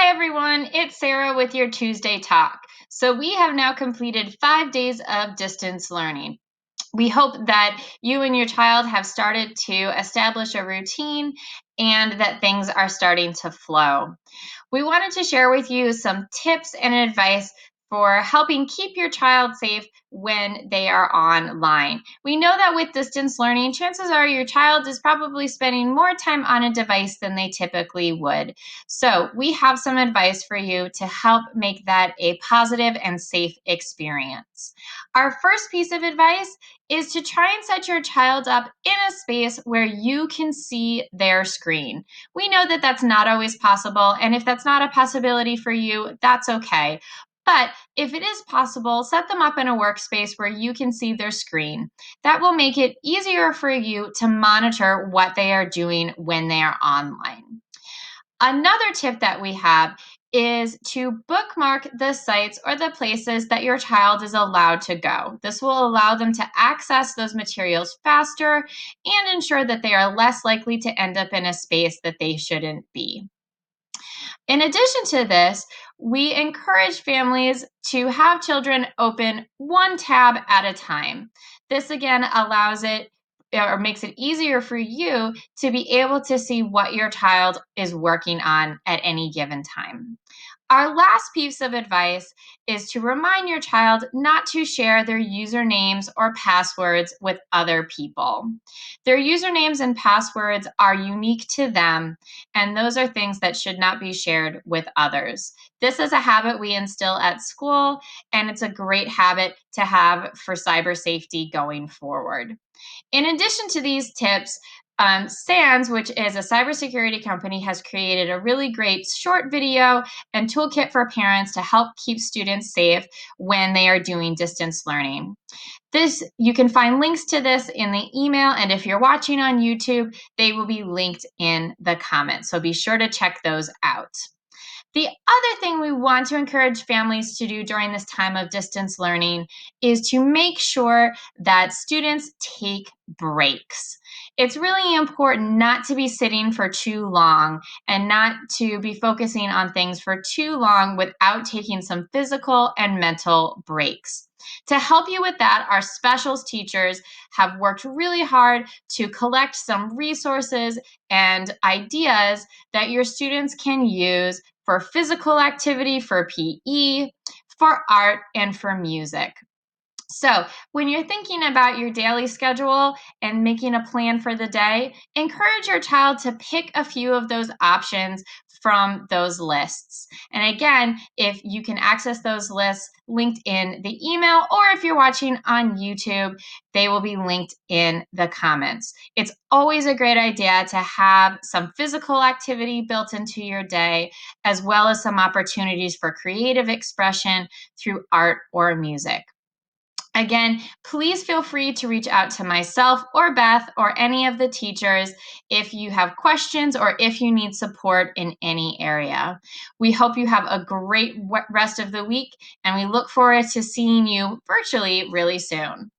Hi, everyone. It's Sarah with your Tuesday Talk. So, we have now completed 5 days of distance learning. We hope that you and your child have started to establish a routine and that things are starting to flow. We wanted to share with you some tips and advice for helping keep your child safe when they are online. We know that with distance learning, chances are your child is probably spending more time on a device than they typically would. So, we have some advice for you to help make that a positive and safe experience. Our first piece of advice is to try and set your child up in a space where you can see their screen. We know that that's not always possible, and if that's not a possibility for you, that's okay. But if it is possible, set them up in a workspace where you can see their screen. That will make it easier for you to monitor what they are doing when they are online. Another tip that we have is to bookmark the sites or the places that your child is allowed to go. This will allow them to access those materials faster and ensure that they are less likely to end up in a space that they shouldn't be. In addition to this, we encourage families to have children open one tab at a time. This again allows it or makes it easier for you to be able to see what your child is working on at any given time. Our last piece of advice is to remind your child not to share their usernames or passwords with other people. Their usernames and passwords are unique to them, and those are things that should not be shared with others. This is a habit we instill at school, and it's a great habit to have for cyber safety going forward. In addition to these tips, SANS, which is a cybersecurity company, has created a really great short video and toolkit for parents to help keep students safe when they are doing distance learning. This you can find links to this in the email, and if you're watching on YouTube, they will be linked in the comments. So be sure to check those out. The other thing we want to encourage families to do during this time of distance learning is to make sure that students take breaks. It's really important not to be sitting for too long and not to be focusing on things for too long without taking some physical and mental breaks. To help you with that, our specials teachers have worked really hard to collect some resources and ideas that your students can use for physical activity, for PE, for art, and for music. So, when you're thinking about your daily schedule and making a plan for the day, encourage your child to pick a few of those options from those lists. And again, if you can access those lists linked in the email, or if you're watching on YouTube, they will be linked in the comments. It's always a great idea to have some physical activity built into your day, as well as some opportunities for creative expression through art or music. Again, please feel free to reach out to myself or Beth or any of the teachers if you have questions or if you need support in any area. We hope you have a great rest of the week, and we look forward to seeing you virtually really soon.